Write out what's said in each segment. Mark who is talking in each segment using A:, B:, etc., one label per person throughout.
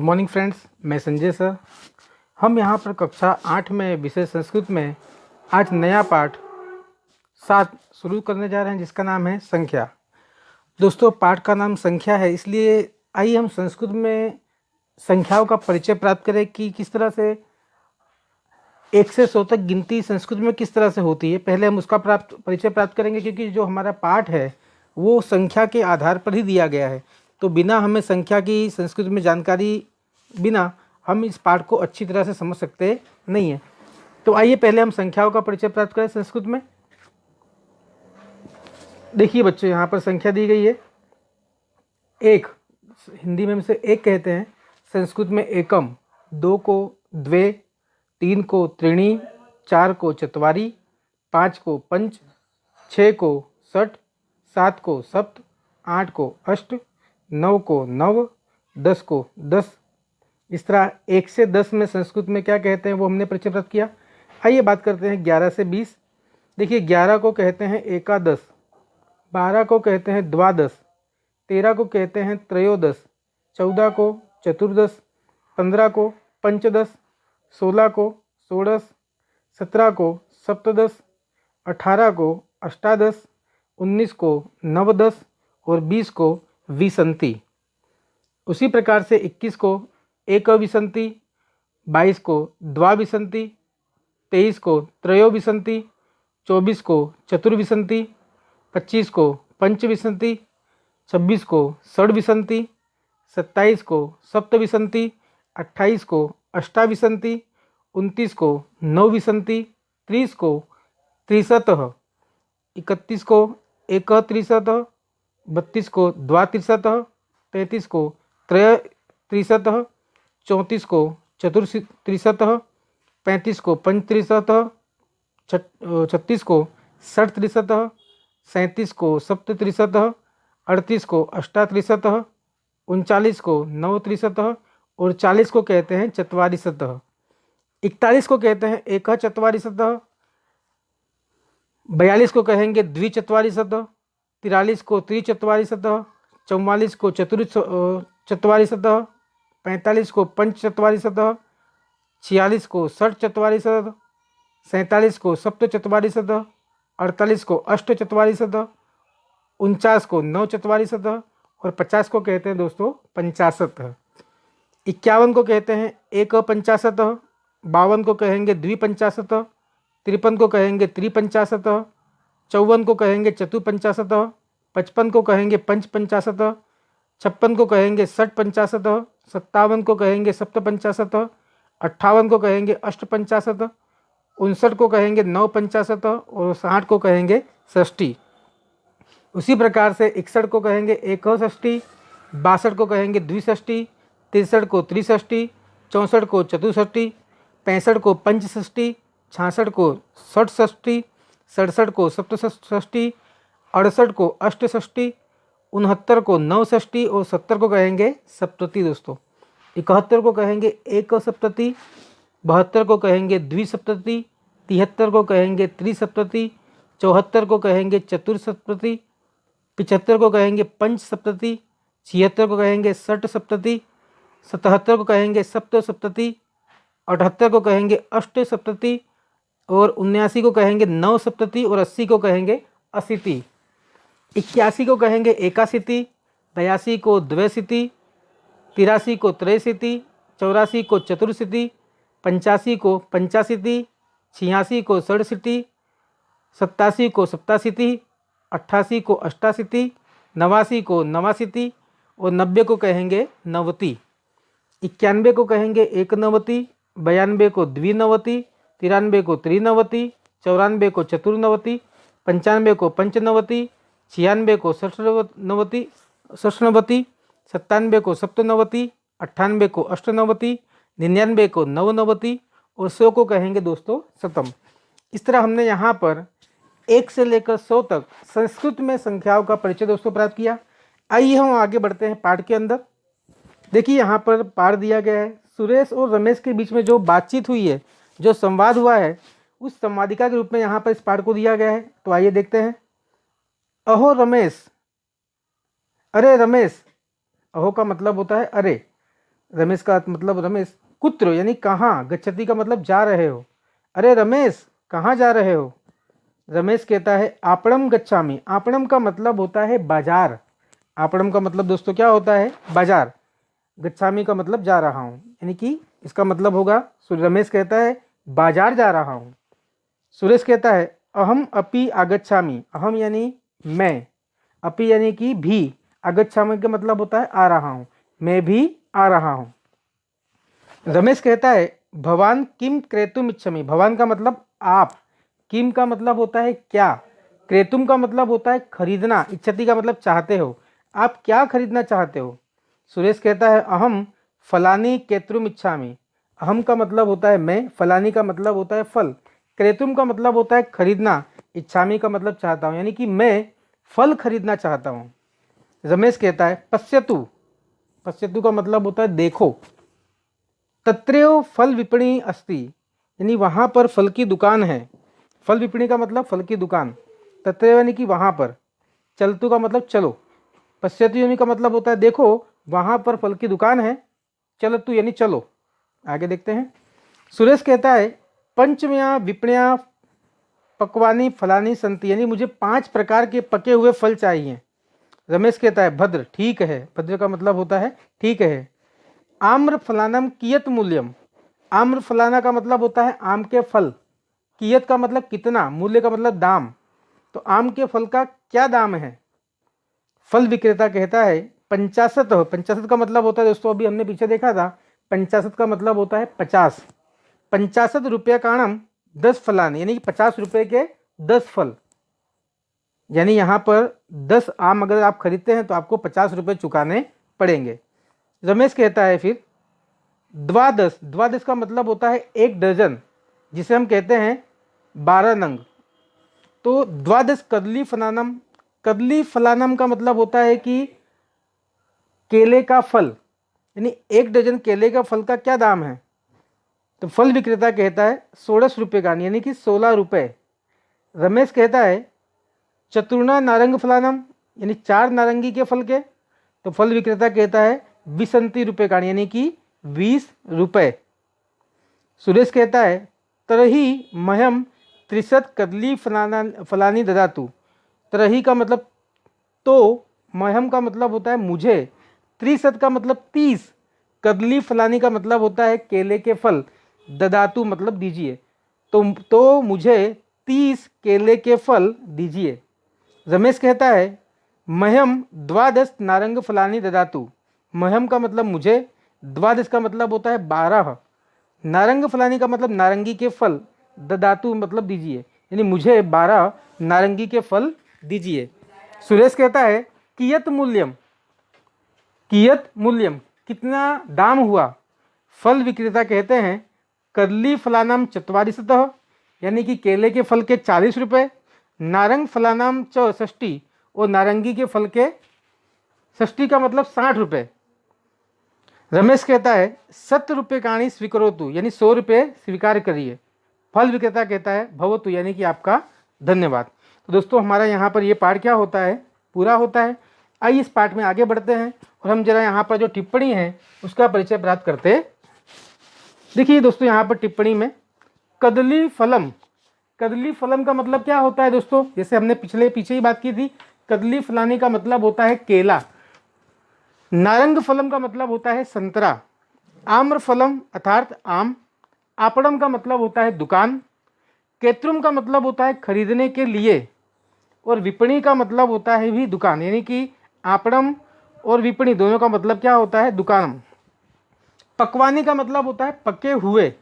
A: Morning friends, मैं Sanjay sir. हम यहाँ पर कक्षा 8 में विषय संस्कृत में आज नया पाठ 7 शुरू करने जा रहे हैं, जिसका नाम है संख्या। दोस्तों, पाठ का नाम संख्या है, इसलिए आइए हम संस्कृत में संख्याओं का परिचय प्राप्त करें कि किस तरह से 1 से 100 तक गिनती संस्कृत में किस तरह से होती है। पहले हम उसका परिचय प्राप्त करेंगे, क्योंकि जो हमारा पाठ है वो संख्या के आधार पर ही दिया गया है। तो बिना हमें संख्या की संस्कृत में जानकारी बिना हम इस पाठ को अच्छी तरह से समझ सकते नहीं है। तो आइए पहले हम संख्याओं का परिचय प्राप्त करें संस्कृत में। देखिए बच्चों, यहाँ पर संख्या दी गई है। एक, हिंदी में से एक कहते हैं, संस्कृत में एकम, 2 को द्वे, 3 को त्रीणी, 4 को चत्वारी, 5 को पंच, 6 को षट, 7 को सप्त, 8 को अष्ट, 9 को नव, 10 को 10। इस तरह 1 से 10 में संस्कृत में क्या कहते हैं वो हमने परिचय प्राप्त किया। आइए बात करते हैं 11 से 20। देखिए, 11 को कहते हैं एकादश, 12 को कहते हैं द्वादश, 13 को कहते हैं त्रयोदश, 14 को चतुर्दश, 15 को पंचदश, 16 को षोडश, 17 को सप्तदश, 18 को अष्टादश, 19 को नवदश और 20 को विसंति। उसी प्रकार से 21 को एकविंशति, 22 को द्वाविंशति, 23 को त्रयोविंशति, 24 को चतुर्विंशति, 25 को पंचविंशति, 26 को षड्विंशति, 27 को सप्तविंशति, 28 को अष्टाविंशति, 29 को नवविंशति, 30 को त्रिशतः, 31 को एकत्रिशतः, 32 को द्वात्रिशतः, 33 को त्रयत्रिशतः, 34 को चतुर्त्रिशतः, 35 को पंचत्रिशतः, 36 को षट्त्रिशतः, 37 को सप्तत्रिशतः, 38 को अष्टात्रिशतः, 39 को नवत्रिशतः और 40 को कहते हैं चत्वारिशतः। 41 को कहते हैं एकचत्वारिशतः, 42 को कहेंगे द्विचत्वारिशतः, 43 को त्रिचत्वारिशतः, 44 को चतुश्चत्वारिशतः, 45 को पंचचत्वारिशतः, 46 को षट्चत्वारिशतः, 47 को सप्तचत्वारिशतः, 48 को अष्टचत्वारिशतः, 49 को नवचत्वारिशतः और 50 को कहते हैं दोस्तों पंचाशतः। 51 को कहते हैं एकपंचाशतः, 52 को कहेंगे द्विपंचाशतः, 53 को कहेंगे त्रिपंचाशतः, 54 को कहेंगे चतुपंचाशतः, 55 को कहेंगे पंचपंचाशतः, 56 को कहेंगे षट्पंचाशतः, 57 को कहेंगे सप्तपंचाशतः, 58 को कहेंगे अष्टपंचाशतः, 59 को कहेंगे नवपंचाशतः और 60 को कहेंगे षष्ठी। उसी प्रकार से 61 को कहेंगे एकषष्ठी, 62 को कहेंगे द्विषष्ठी, 63 को त्रिषष्ठी, 64 को चतुष्षष्ठी, 65 को पंचषष्ठी, 66 को षट्षष्ठी, 67 को सप्तषष्ठी, 68 को अष्टषष्ठी, 69 को नवषष्ठी और 70 को कहेंगे सप्तति दोस्तों। 71 को कहेंगे एक सप्तति, 72 को कहेंगे द्विसप्तति, 73 को कहेंगे त्रिसप्तति, 74 को कहेंगे चतुर्सप्तति, 75 को कहेंगे पंच सप्तति, 76 को कहेंगे षट सप्तति, 77 को कहेंगे सप्त सप्तति, 78 को कहेंगे अष्ट सप्तति और 79 को कहेंगे नव सप्तति और 80 को कहेंगे अशीति। 81 को कहेंगे एकाशीति, 82 को द्वैशीति, 83 को त्रयशीति, 84 को चतुर्शीति, 85 को पंचाशीति, 86 को षड्शीति, 87 को सप्ताशीति, 88 को अष्टाशीति, 89 को नवाशीति और 90 को कहेंगे नवति। 91 को कहेंगे एकनवति, 92 को द्विनवति, 93 को त्रिनवति, 94 को चतुर्नवति, 95 को पंचनवति, 96 को षष्ठनवति, 97 को सप्तनवति, 98 को अष्टनवति, 99 को नवनवति और 100 को कहेंगे दोस्तों शतम। इस तरह हमने यहाँ पर 1 से लेकर 100 तक संस्कृत में संख्याओं का परिचय दोस्तों प्राप्त किया। आइए हम आगे बढ़ते हैं पाठ के अंदर। देखिए, यहाँ पर पाठ दिया गया है। सुरेश और रमेश के बीच में जो बातचीत हुई है, जो संवाद हुआ है, उस संवादिका के रूप में यहाँ पर इस पाठ को दिया गया है। तो आइए देखते हैं। अहो रमेश, अरे रमेश, अहो का मतलब होता है अरे। रमेश का मतलब रमेश कुत्र यानी कहाँ, गच्छति का मतलब जा रहे हो, अरे रमेश कहाँ जा रहे हो। रमेश कहता है आपणम गच्छामि, आपणम का मतलब होता है बाजार, आपणम का मतलब दोस्तों क्या होता है, बाजार। गच्छामि का मतलब जा रहा हूँ, यानी कि इसका मतलब होगा, रमेश कहता है बाजार जा रहा हूँ। सुरेश कहता है अहम अपि आगच्छामि, अहम यानी मैं, अपि यानी कि भी, आगच्छामि का मतलब होता है आ रहा हूँ, मैं भी आ रहा हूँ। रमेश कहता है भवान किम क्रेतुम इच्छामि, भवान का मतलब आप, किम का मतलब होता है क्या, क्रेतुम का मतलब होता है खरीदना, इच्छति का मतलब चाहते हो, आप क्या खरीदना चाहते हो। सुरेश कहता है अहम फलानी केतुम इच्छामि, अहम का मतलब होता है मैं, फलानी का मतलब होता है फल, क्रेतुम का मतलब होता है खरीदना, इच्छामि का मतलब चाहता हूँ, यानी कि मैं फल खरीदना चाहता हूँ। रमेश कहता है पश्यतु, पश्यतु का मतलब होता है देखो, तत्रैव फल विपणी अस्ति, यानी वहाँ पर फल की दुकान है, फल विपणी का मतलब फल की दुकान, तत्रैव यानी कि वहाँ पर, चलतु का मतलब चलो, पश्यतु यानी का मतलब होता है देखो वहाँ पर फल की दुकान है, चलतु यानी चलो। आगे देखते हैं। सुरेश कहता है पंचम्या विपण्या पकवानी फलानी संति, यानी मुझे 5 प्रकार के पके हुए फल चाहिए। रमेश कहता है भद्र, ठीक है, भद्र का मतलब होता है ठीक है। आम्र फलानम कियत मूल्यम, आम्र फलाना का मतलब होता है आम के फल, कियत का मतलब कितना, मूल्य का मतलब दाम, तो आम के फल का क्या दाम है। फल विक्रेता कहता है पंचाशत, पंचाशत का मतलब होता है दोस्तों अभी हमने पीछे देखा था, पंचाशत का मतलब होता है 50, 50 रुपये काणम 10 फलाने, यानी कि 50 रुपये के 10 फल, यानी यहाँ पर 10 आम अगर आप खरीदते हैं तो आपको 50 रुपये चुकाने पड़ेंगे। रमेश कहता है फिर द्वादश, द्वादश का मतलब होता है 1 दर्जन, जिसे हम कहते हैं 12 नंग, तो द्वादश कदली फलानम, कदली फलानम का मतलब होता है कि केले का फल, यानी 1 दर्जन केले का फल का क्या दाम है। तो फल विक्रेता कहता है 16 रुपये का, यानी कि 16 रुपये। रमेश कहता है चतुर्णा नारंग फलानम, यानी 4 नारंगी के फल के, तो फल विक्रेता कहता है 20 रुपये का, यानी कि 20 रुपये। सुरेश कहता है तरही मह्यम 30 कदली फलानी ददातु, तरही का मतलब तो, मह्यम का मतलब होता है मुझे, 30 का मतलब 30, कदली फलानी का मतलब होता है केले के फल, ददातु मतलब दीजिए, तो मुझे 30 केले के फल दीजिए। रमेश कहता है मह्यम द्वादश नारंग फलानी ददातु, मह्यम का मतलब मुझे, द्वादश का मतलब होता है 12, नारंग फलानी का मतलब नारंगी के फल, ददातु मतलब दीजिए, यानी मुझे 12 नारंगी के फल दीजिए। सुरेश कहता है कियत मूल्यम, कियत मूल्यम कितना दाम हुआ। फल विक्रेता कहते हैं कदली फलानाम 44, यानी कि केले के फल के 40 रुपये, नारंग फलानाम च 60, और नारंगी के फल के 60 का मतलब 60 रुपये। रमेश कहता है 70 रुपये काणी स्वीकरोतु, यानी 100 रुपये स्वीकार करिए। फल विक्रेता कहता है भवतु, यानी कि आपका धन्यवाद। तो दोस्तों हमारा यहाँ पर ये पाठ क्या होता है, पूरा होता है। आइए इस पाठ में आगे बढ़ते हैं और हम जरा यहाँ पर जो टिप्पणी है उसका परिचय प्राप्त करते हैं। देखिए दोस्तों यहाँ पर टिप्पणी में कदली फलम, कदली फलम का मतलब क्या होता है दोस्तों, जैसे हमने पीछे ही बात की थी, कदली फलानी का मतलब होता है केला, नारंग फलम का मतलब होता है संतरा, आम्र फलम अर्थात आम, आपणम का मतलब होता है दुकान, केत्रुम का मतलब होता है खरीदने के लिए, और विपणी का मतलब होता है भी दुकान, यानी कि आपणम और विपणी दोनों का मतलब क्या होता है, दुकान। पकवानी का मतलब होता है पके हुए,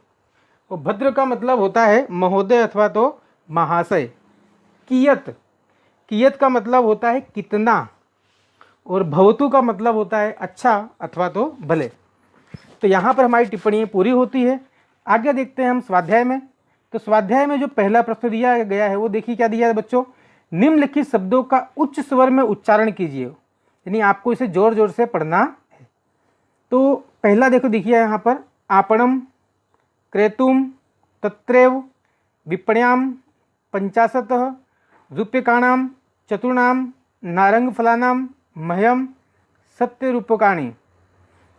A: और भद्र का मतलब होता है महोदय अथवा तो महाशय। कियत, कियत का मतलब होता है कितना, और भवतु का मतलब होता है अच्छा अथवा तो भले। तो यहाँ पर हमारी टिप्पणियाँ पूरी होती है। आगे देखते हैं हम स्वाध्याय में। तो स्वाध्याय में जो पहला प्रश्न दिया गया है वो देखिए क्या दिया है बच्चों, निम्नलिखित शब्दों का उच्च स्वर में उच्चारण कीजिए, यानी आपको इसे जोर जोर से पढ़ना है। तो पहला देखो देखिए यहाँ पर आपणम, क्रेतुम, तत्रैव, विपण्याम, 50 रूप्यकाणाम, चतुर्णाम, नारंग फलानाम, मह्यम 70 रूप्यकाणि।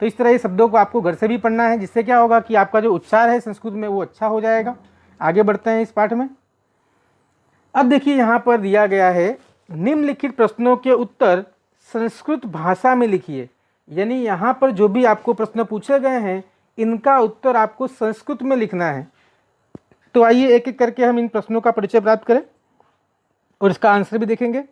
A: तो इस तरह ये शब्दों को आपको घर से भी पढ़ना है, जिससे क्या होगा कि आपका जो उच्चार है संस्कृत में वो अच्छा हो जाएगा। आगे बढ़ते हैं इस पाठ में। अब देखिए यहाँ पर दिया गया है, निम्नलिखित प्रश्नों के उत्तर संस्कृत भाषा में लिखिए। यानी यहाँ पर जो भी आपको प्रश्न पूछे गए हैं इनका उत्तर आपको संस्कृत में लिखना है। तो आइए एक एक करके हम इन प्रश्नों का परिचय प्राप्त करें और इसका आंसर भी देखेंगे।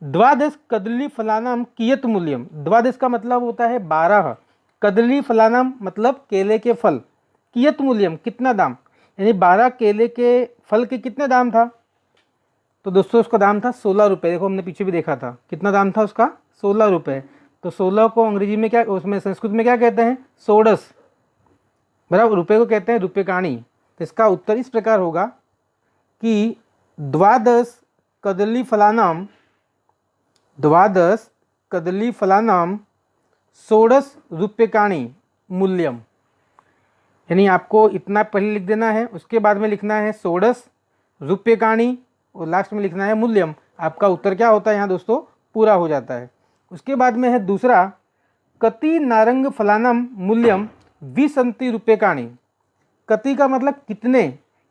A: द्वादश कदली फलानाम कियत मूल्यम। द्वादश का मतलब होता है 12, कदली फलानाम मतलब केले के फल, कियत मूल्यम कितना दाम, यानी 12 केले के फल के कितने दाम था। तो दोस्तों उसका दाम था 16 रुपये। देखो हमने पीछे भी देखा था कितना दाम था उसका, 16 रुपये। तो 16 को अंग्रेजी में क्या, उसमें संस्कृत में क्या कहते हैं, सोडस, बराबर रुपये को कहते हैं रुपयकाणी। तो इसका उत्तर इस प्रकार होगा कि द्वादश कदली फलानाम, द्वादश कदली फलानाम षोडश रुपयकाणी मूल्यम। यानी आपको इतना पहले लिख देना है, उसके बाद में लिखना है षोडश रुपयकाणी और लास्ट में लिखना है मूल्यम। आपका उत्तर क्या होता है यहाँ दोस्तों, पूरा हो जाता है। उसके बाद में है दूसरा, कति नारंग फलानाम मूल्यम विसंति रुपयकाणी। कति का मतलब कितने,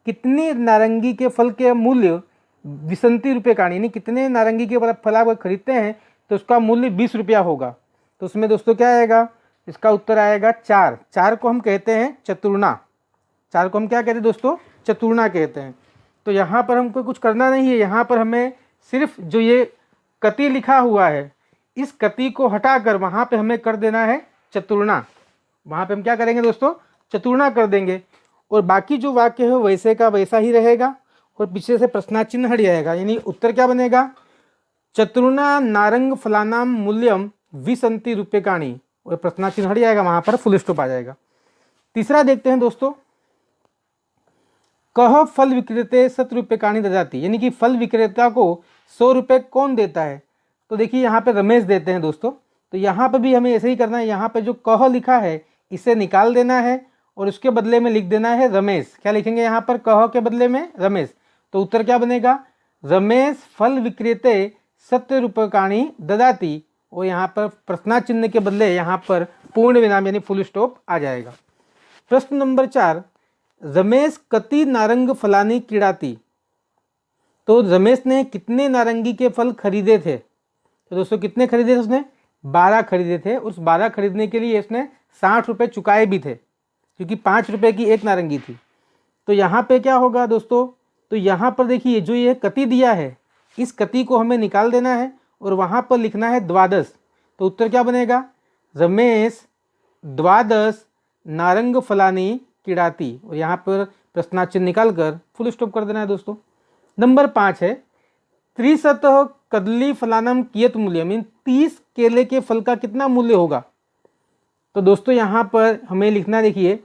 A: कितने नारंगी के फल के मूल्य, विसंति रुपयकाणी यानी कितने नारंगी के फल आप खरीदते हैं तो उसका मूल्य 20 रुपया होगा। तो उसमें दोस्तों क्या आएगा, इसका उत्तर आएगा 4। 4 को हम कहते हैं चतुर्णा। 4 को हम क्या कहते हैं दोस्तों, चतुर्णा कहते हैं। तो यहाँ पर हमको कुछ करना नहीं है, यहाँ पर हमें सिर्फ जो ये कति लिखा हुआ है इस कति को हटाकर वहाँ पे हमें कर देना है चतुर्णा। वहाँ पे हम क्या करेंगे दोस्तों, चतुर्णा कर देंगे और बाकी जो वाक्य है वैसे का वैसा ही रहेगा और पीछे से प्रश्नाचिन्ह हट जाएगा। यानी उत्तर क्या बनेगा, चतुर्णा नारंग फलानाम मूल्यम विसंति रुपयकाणी और प्रश्नाचिन्ह हट जाएगा, वहाँ पर फुल स्टॉप आ जाएगा। तीसरा देखते हैं दोस्तों, कह फल विक्रेते 7 रुपयकाणी ददाति, यानी कि फल विक्रेता को 100 रुपये कौन देता है। तो देखिए यहाँ पे रमेश देते हैं दोस्तों। तो यहाँ पे भी हमें ऐसे ही करना है, यहाँ पे जो कह लिखा है इसे निकाल देना है और उसके बदले में लिख देना है रमेश। क्या लिखेंगे यहाँ पर, कह के बदले में रमेश। तो उत्तर क्या बनेगा, रमेश फल विक्रेते 7 रुपयकाणी ददाति और यहाँ पर प्रश्नाचिन्ह के बदले यहाँ पर पूर्ण विराम यानी फुल स्टॉप आ जाएगा। प्रश्न नंबर 4, रमेश कति नारंग फलानी क्रीड़ाती। तो रमेश ने कितने नारंगी के फल खरीदे थे। तो दोस्तों कितने खरीदे थे उसने, 12 खरीदे थे। उस 12 खरीदने के लिए इसने 60 रुपये चुकाए भी थे क्योंकि 5 रुपये की एक नारंगी थी। तो यहाँ पे क्या होगा दोस्तों, तो यहाँ पर देखिए जो ये कति दिया है इस कति को हमें निकाल देना है और वहाँ पर लिखना है द्वादश। तो उत्तर क्या बनेगा, रमेश द्वादश नारंग फलानी क्रीड़ाती और यहाँ पर प्रश्नाचिन्ह निकाल कर फुल स्टॉप कर देना है दोस्तों। नंबर 5 है, 30 कदली फलानम कियत मूल्य, मीन 30 केले के फल का कितना मूल्य होगा। तो दोस्तों यहाँ पर हमें लिखना, देखिए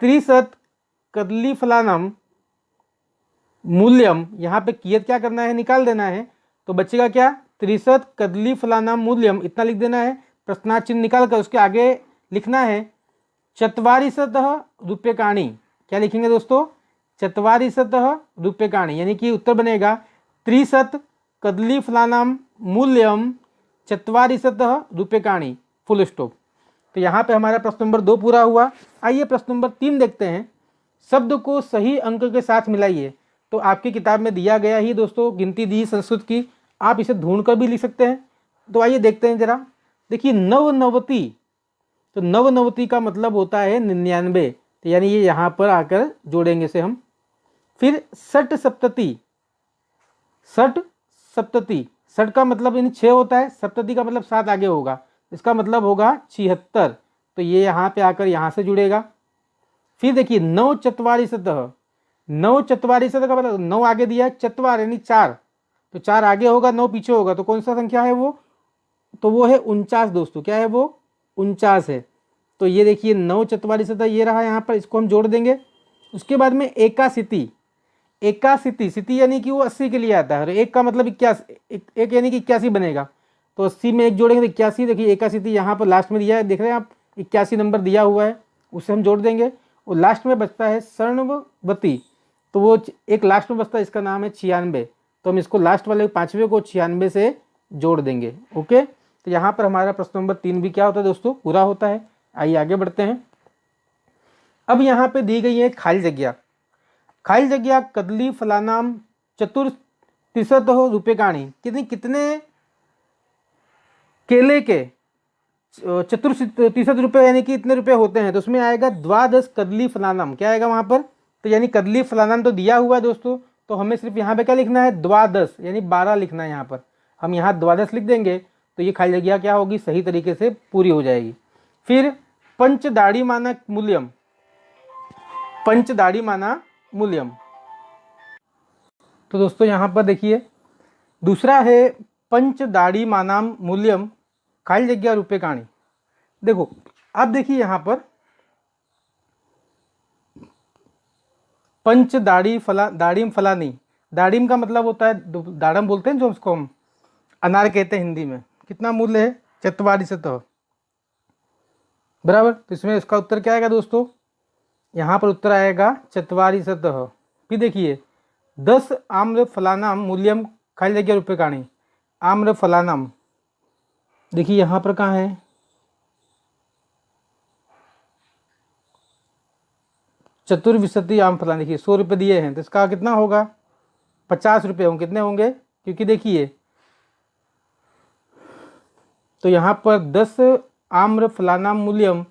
A: 30 कदली फलानम मूल्यम, यहाँ पे कियत क्या करना है, निकाल देना है। तो बचेगा क्या, 30 कदली फलानाम मूल्यम इतना लिख देना है, प्रश्नाचिन्ह निकाल कर उसके आगे लिखना है 44 रुपयकाणी। क्या लिखेंगे दोस्तों, 44 रुपयकाणी, यानी कि उत्तर बनेगा 30 कदली फलानाम मूल्यम 44 रुपयकाणी फुल स्टॉप। तो यहाँ पे हमारा प्रश्न नंबर 2 पूरा हुआ। आइए प्रश्न नंबर 3 देखते हैं, शब्द को सही अंक के साथ मिलाइए। तो आपकी किताब में दिया गया ही दोस्तों गिनती दी संस्कृत की, आप इसे ढूंढ कर भी लिख सकते हैं। तो आइए देखते हैं जरा। देखिए नवनवति, तो नवनवति का मतलब होता है 99, तो यानी ये यहाँ पर आकर जोड़ेंगे इसे हम। फिर षट सप्तति, षट सप्तति, षट का मतलब यानी 6 होता है, सप्तति का मतलब 7 आगे होगा, इसका मतलब होगा 76। तो ये यहाँ पे आकर यहाँ से जुड़ेगा। फिर देखिए 9 चत्वारिशतः, 9 चत्वारिशतः का मतलब 9 आगे दिया है, चत्वार यानी 4, तो 4 आगे होगा 9 पीछे होगा, तो कौन सा संख्या है वो, तो वो है 49 दोस्तों। क्या है वो, 49 है। तो ये देखिए 9 चत्वारिशतः ये रहा यहाँ पर, इसको हम जोड़ देंगे। उसके बाद में एकाशीति, एकाशीति, सिति यानी कि वो 80 के लिए आता है और एक का मतलब 81, एक यानी कि 81 बनेगा। तो 80 में एक जोड़ेंगे तो 81। देखिए एकाशीति यहाँ पर लास्ट में दिया है, देख रहे हैं आप 81 नंबर दिया हुआ है, उसे हम जोड़ देंगे। और लास्ट में बचता है स्वर्णवती, तो वो एक लास्ट में बचता है, इसका नाम है 96। तो हम इसको लास्ट वाले 5वें को 96 से जोड़ देंगे। ओके, तो यहाँ पर हमारा प्रश्न नंबर 3 भी क्या होता है दोस्तों, पूरा होता है। आइए आगे बढ़ते हैं। अब यहाँ पे दी गई है खाली जगह। खाली जगह कदली फलानाम चतुर्तिशत रूप्यकाणि, कितने केले के चतुर्तिशत रुपये यानी कि इतने रुपए होते हैं, तो उसमें आएगा द्वादश कदली फलानाम। क्या आएगा वहाँ पर? तो यानी कदली फलानाम तो दिया हुआ है दोस्तों, तो हमें सिर्फ यहाँ पे क्या लिखना है? द्वादश यानी 12 लिखना है। यहाँ पर हम यहाँ द्वादश लिख देंगे तो ये खाली जगह क्या होगी? सही तरीके से पूरी हो जाएगी। फिर पंचदाड़ीमाना मूल्यम, पंचदाड़ीमाना मूल्यम। तो दोस्तों यहाँ पर देखिए दूसरा है पंचदाड़ीमानाम मूल्यम खाली जगह रूप्यकाणि। देखो अब देखिए यहाँ पर दाड़िम फलानी, दाड़िम का मतलब होता है दाड़म बोलते हैं जो उसको हम अनार कहते हैं हिंदी में। कितना मूल्य है? 44। बराबर। तो इसमें इसका उत्तर क्या आएगा दोस्तों? यहाँ पर उत्तर आएगा 44। फिर देखिए 10 आम्र फलानाम मूल्यम खाली जगह रूप्यकाणि। आम्र फलानाम देखिए यहाँ पर कहाँ है? चतुर्विशति आम फलानी। देखिए 100 रुपये दिए हैं तो इसका कितना होगा? 50 रुपये होंगे। कितने होंगे? क्योंकि देखिए तो यहाँ पर 10 आम्र फलानाम मूल्यम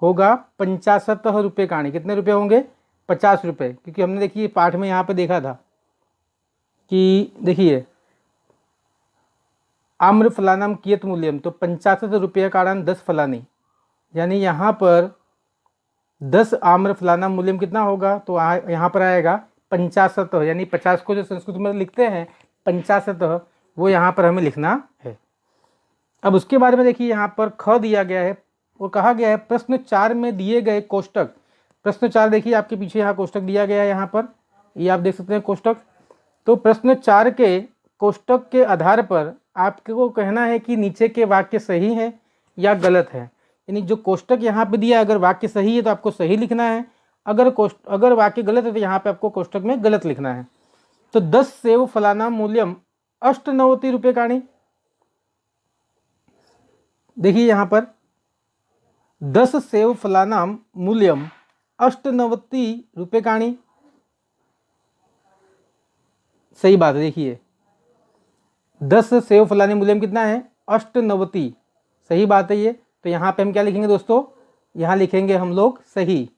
A: होगा 50 रूप्यकाणि। कितने रुपये होंगे? 50 रुपये। क्योंकि हमने देखिए पाठ में यहाँ पे देखा था कि देखिए आम्र फलानाम कियत मूल्यम, तो 50 रुपये कारण 10 फलानी, यानी यहाँ पर 10 आम्र फलानाम मूल्यम कितना होगा? तो यहाँ पर आएगा 50, यानी 50 को जो संस्कृत में लिखते हैं 50, वो यहाँ पर हमें लिखना है। अब उसके बारे में देखिए यहाँ पर ख दिया गया है और कहा गया है प्रश्न 4 में दिए गए कोष्टक। प्रश्न 4 देखिए आपके पीछे यहाँ कोष्टक दिया गया है, यहाँ पर ये आप देख सकते हैं कोष्टक। तो प्रश्न 4 के कोष्टक के आधार पर आपको कहना है कि नीचे के वाक्य सही है या गलत है। यानी जो कोष्टक यहाँ पे दिया है अगर वाक्य सही है तो आपको सही लिखना है, अगर वाक्य गलत है तो यहाँ पे आपको कोष्टक में गलत लिखना है। तो 10 सेव फलानाम मूल्यम 98 रूप्यकाणि। देखिए यहाँ पर 10 सेव फलानाम मूल्यम 98 रूप्यकाणि। सही बात है। देखिए 10 सेव फलानी मूल्यम कितना है? 98। सही बात है ये। तो यहाँ पे हम क्या लिखेंगे दोस्तों? यहाँ लिखेंगे हम लोग सही।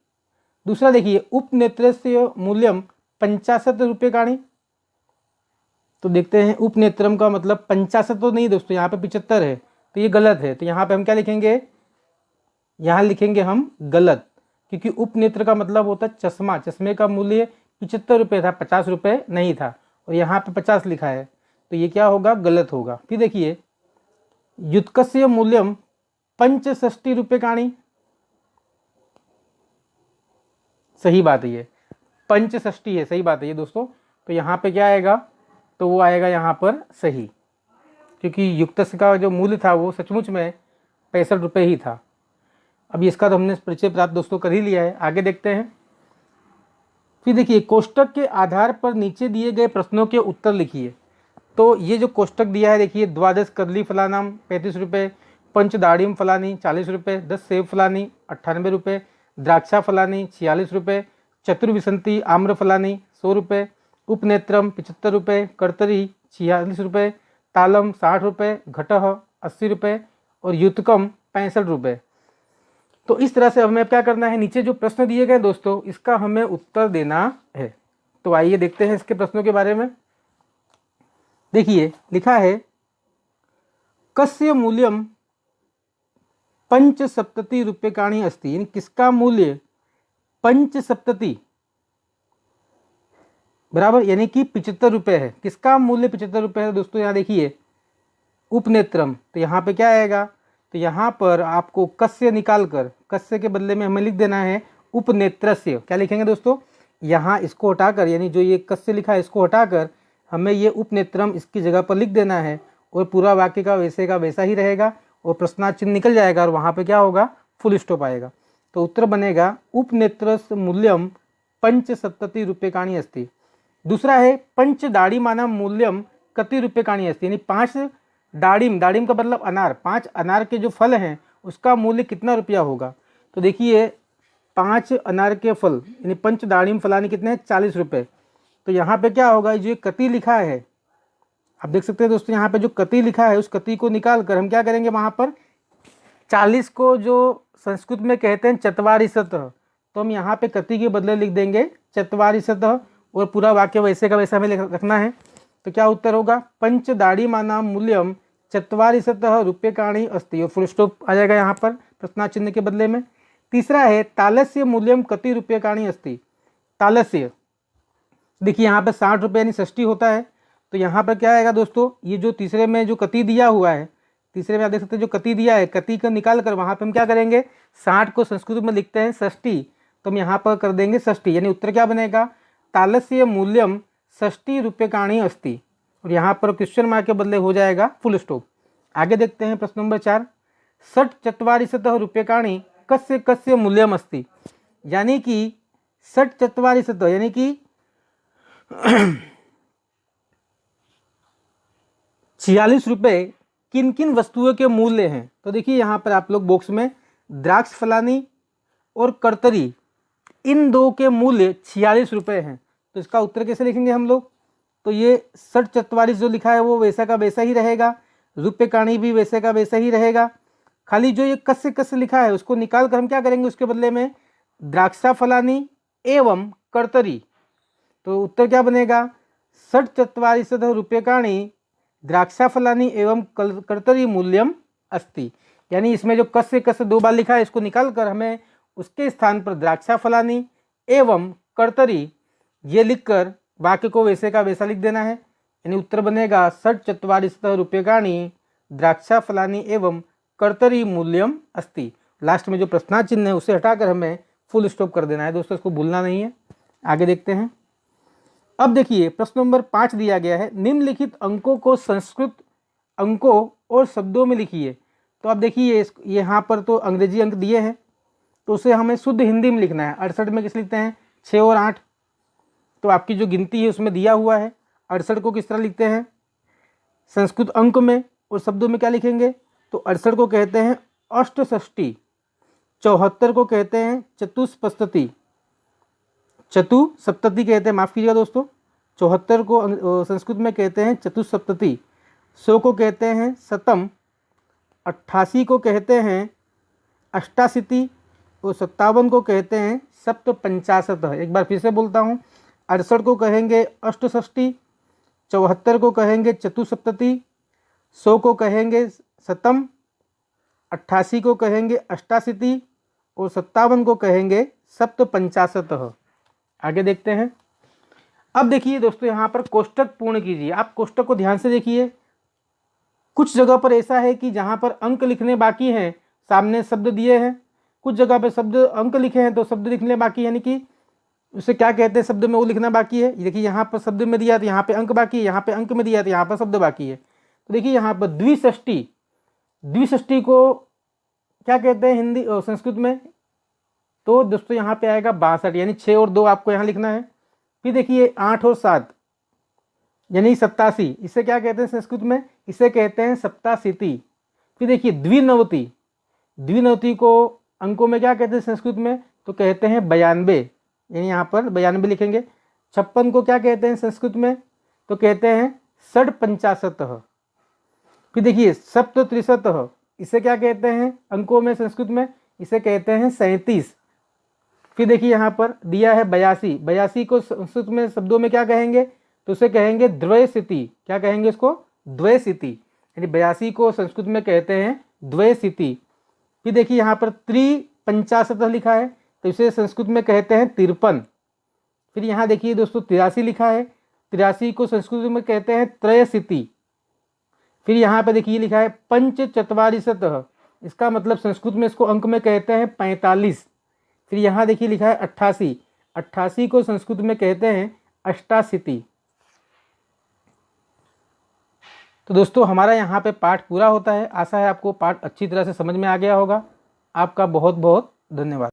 A: दूसरा देखिए उपनेत्रस्य मूल्यम 50 रूप्यकाणि। तो देखते हैं उपनेत्रम का मतलब 50 तो नहीं दोस्तों, यहाँ पे 75 है, तो ये गलत है। तो यहाँ पे हम क्या लिखेंगे? यहाँ लिखेंगे हम गलत, क्योंकि उपनेत्र का मतलब होता है चश्मा। चश्मे का मूल्य 75 रुपये था, 50 रुपये नहीं था, और यहाँ पे 50 लिखा है, तो ये क्या होगा? गलत होगा। फिर देखिए युत्कस्य मूल्यम 65 रूप्यकाणि। सही बात है, ये 65 है। सही बात है ये दोस्तों। तो यहाँ पे क्या आएगा? तो वो आएगा यहाँ पर सही, क्योंकि युक्तस्य का जो मूल्य था वो सचमुच में 65 रुपये ही था। अब इसका तो हमने परिचय प्राप्त दोस्तों कर ही लिया है। आगे देखते हैं। फिर देखिए कोष्टक के आधार पर नीचे दिए गए प्रश्नों के उत्तर लिखिए। तो ये जो कोष्टक दिया है देखिए, द्वादश कदली फलानाम 35 रुपये, पंचदाड़िम फलानी 40 रुपये, 10 सेब फलानी 98 रुपये, द्राक्षा फलानी 46 रुपये, चतुर्विशंति आम्र फलानी 100 रुपये, उपनेत्रम 75 रुपये, कर्तरी 46 रुपये, तालम 60 रुपये, घटह 80 रुपये और युतकम 65 रुपये। तो इस तरह से हमें क्या करना है? नीचे जो प्रश्न दिए गए दोस्तों इसका हमें उत्तर देना है। तो आइए देखते हैं इसके प्रश्नों के बारे में। देखिए लिखा है कस्य मूल्यम 75 रूप्यकाणि अस्ति, यानी किसका मूल्य 75 बराबर यानी कि 75 रुपये है। किसका मूल्य 75 रुपये है दोस्तों? यहाँ देखिए उपनेत्रम, तो यहाँ पे क्या आएगा? तो यहाँ पर आपको कस्य निकाल कर, कस्य के बदले में हमें लिख देना है उपनेत्रस्य। क्या लिखेंगे दोस्तों? यहाँ इसको हटाकर, यानी जो ये कस्य लिखा है इसको हटाकर हमें ये उपनेत्रम इसकी जगह पर लिख देना है, और पूरा वाक्य का वैसा ही रहेगा, और प्रश्नार्थ चिन्ह निकल जाएगा, और वहाँ पे क्या होगा? फुल स्टॉप आएगा। तो उत्तर बनेगा उपनेत्रस्य मूल्यम 75 रूप्यकाणि अस्ति। दूसरा है पंचदाड़ीमानां मूल्यम कति रूप्यकाणि अस्ति, यानी 5 दाड़िम, दाड़िम का मतलब अनार, 5 अनार के जो फल हैं उसका मूल्य कितना रुपया होगा? तो देखिए 5 अनार के फल यानी पंच दाड़िम फलानी कितने हैं 40 रुपये। तो यहाँ पे क्या होगा, जो कती लिखा है आप देख सकते हैं दोस्तों, यहाँ पे जो कती लिखा है उस कती को निकाल कर हम क्या करेंगे, वहाँ पर 40 को जो संस्कृत में कहते हैं चत्वारिशतः, तो हम यहाँ पे कती के बदले लिख देंगे चत्वारिशतः और पूरा वाक्य वैसे का वैसा हमें रखना है। तो क्या उत्तर होगा, पंच दाड़ीमानां मूल्यम चत्वारिशतः रूप्यकाणि अस्ति, और फुल स्टॉप आ जाएगा यहाँ पर प्रश्न चिन्ह के बदले में। तीसरा है तालस्य मूल्यम कति रूप्यकाणि अस्ति। तालस्य देखिए यहाँ पे 60 रुपये यानी षष्ठी होता है। तो यहाँ पर क्या आएगा दोस्तों, ये जो तीसरे में जो कति दिया हुआ है, तीसरे में आप देख सकते हैं जो कति दिया है, कति का निकाल कर वहाँ पे हम क्या करेंगे, 60 को संस्कृत में लिखते हैं षष्ठी, तो हम यहाँ पर कर देंगे षष्ठी, यानी उत्तर क्या बनेगा, तालस्य मूल्यम षष्ठी रूप्यकाणि अस्ति, और यहाँ पर क्वेश्चन मार्क के बदले हो जाएगा फुल स्टॉप। आगे देखते हैं प्रश्न नंबर 4, षट् चत्वारिशतः रूप्यकाणि कस्य कस्य मूल्यम अस्ति। यानी कि षट् चत्वारिशतः यानी कि 46 रुपये किन किन वस्तुओं के मूल्य हैं। तो देखिए यहाँ पर आप लोग बॉक्स में द्राक्ष फलानी और कर्तरी इन दो के मूल्य 46 रुपये हैं। तो इसका उत्तर कैसे लिखेंगे हम लोग, तो ये 60 जो लिखा है वो वैसा का वैसा ही रहेगा, रूप्यकाणि भी वैसे का वैसा ही रहेगा, खाली जो ये कस्य कस्य लिखा है उसको निकाल कर हम क्या करेंगे, उसके बदले में द्राक्षा फलानी एवं कर्तरी। तो उत्तर क्या बनेगा, 60 रूप्यकाणि द्राक्षा फलानी एवं कर्तरी मूल्यम अस्ति। यानी इसमें जो कस्य कस्य 2 बार लिखा है इसको निकाल कर हमें उसके स्थान पर द्राक्षा फलानी एवं कर्तरी ये लिखकर वाक्य को वैसे का वैसा लिख देना है। यानी उत्तर बनेगा 60 रूप्यकाणि द्राक्षा फलानी एवं कर्तरी मूल्यम अस्ति। लास्ट में जो प्रश्न चिन्ह है उसे हटाकर हमें फुल स्टॉप कर देना है दोस्तों, इसको भूलना नहीं है। आगे देखते हैं। अब देखिए प्रश्न नंबर 5 दिया गया है, निम्नलिखित अंकों को संस्कृत अंकों और शब्दों में लिखिए। तो अब देखिए यहाँ पर तो अंग्रेजी अंक दिए हैं, तो उसे हमें शुद्ध हिंदी में लिखना है। 68 में किस लिखते हैं, 6 और 8, तो आपकी जो गिनती है उसमें दिया हुआ है। 68 को किस तरह लिखते हैं संस्कृत अंक में, और शब्दों में क्या लिखेंगे, तो 68 को कहते हैं अष्टषष्टि, 74 को कहते हैं चतुष्पस्ति, चतुसप्तति कहते हैं, माफ़ कीजिएगा दोस्तों, 74 को संस्कृत में कहते हैं चतुसप्तति, 100 को कहते हैं शतम, 88 को कहते हैं अष्टाशीति, और 57 को कहते हैं सप्तपंचाशत। एक बार फिर से बोलता हूँ, 68 को कहेंगे अष्टषष्टि, 74 को कहेंगे चतुसप्तति, 100 को कहेंगे शतम, 88 को कहेंगे अष्टाशीति, और 57 को कहेंगे सप्तपंचाशत। आगे देखते हैं। अब देखिए दोस्तों यहाँ पर कोष्टक पूर्ण कीजिए। आप कोष्टक को ध्यान से देखिए, कुछ जगह पर ऐसा है कि जहाँ पर अंक लिखने बाकी हैं सामने शब्द दिए हैं, कुछ जगह पे शब्द अंक लिखे हैं तो शब्द लिखने बाकी है, यानी कि उसे क्या कहते हैं शब्द में वो लिखना बाकी है। देखिए यहाँ पर शब्द में दिया तो यहाँ पे अंक बाकी है, यहाँ पे अंक में दिया तो यहाँ पर शब्द बाकी है। तो देखिए यहाँ पर द्विषष्टि, द्विषष्टि को क्या कहते हैं हिंदी और संस्कृत में, तो दोस्तों यहाँ पे आएगा 62, यानी 6 और 2 आपको यहाँ लिखना है। फिर देखिए 8 और 7 यानी 87, इसे क्या कहते हैं संस्कृत में, इसे कहते हैं सप्ताशीति। फिर देखिए द्विनवति, द्विनवति को अंकों में क्या कहते हैं संस्कृत में, तो कहते हैं 92, यानी यहाँ पर 92 लिखेंगे। 56 को क्या कहते हैं संस्कृत में, तो कहते हैं षड्पंचाशतः। फिर देखिए सप्तत्रिशतः, इसे क्या कहते हैं अंकों में संस्कृत में, इसे कहते हैं 37। फिर देखिए यहाँ पर दिया है 82, 82 को संस्कृत में शब्दों में क्या कहेंगे, तो उसे कहेंगे द्वयशीति। क्या कहेंगे इसको, द्वयशीति, यानी 82 को संस्कृत में कहते हैं द्वयशीति। फिर देखिए यहाँ पर त्रिपंचाशतः लिखा है, तो इसे संस्कृत में कहते हैं 53। फिर यहाँ देखिए दोस्तों 83 लिखा है, 83 को संस्कृत में कहते हैं त्रयशीति। फिर यहाँ पर देखिए लिखा है पंचचत्वारिशतः, इसका मतलब संस्कृत में इसको अंक में कहते हैं 45। फिर यहाँ देखिए लिखा है 88, 88 को संस्कृत में कहते हैं अष्टाशीति। तो दोस्तों हमारा यहाँ पे पाठ पूरा होता है। आशा है आपको पाठ अच्छी तरह से समझ में आ गया होगा। आपका बहुत बहुत धन्यवाद।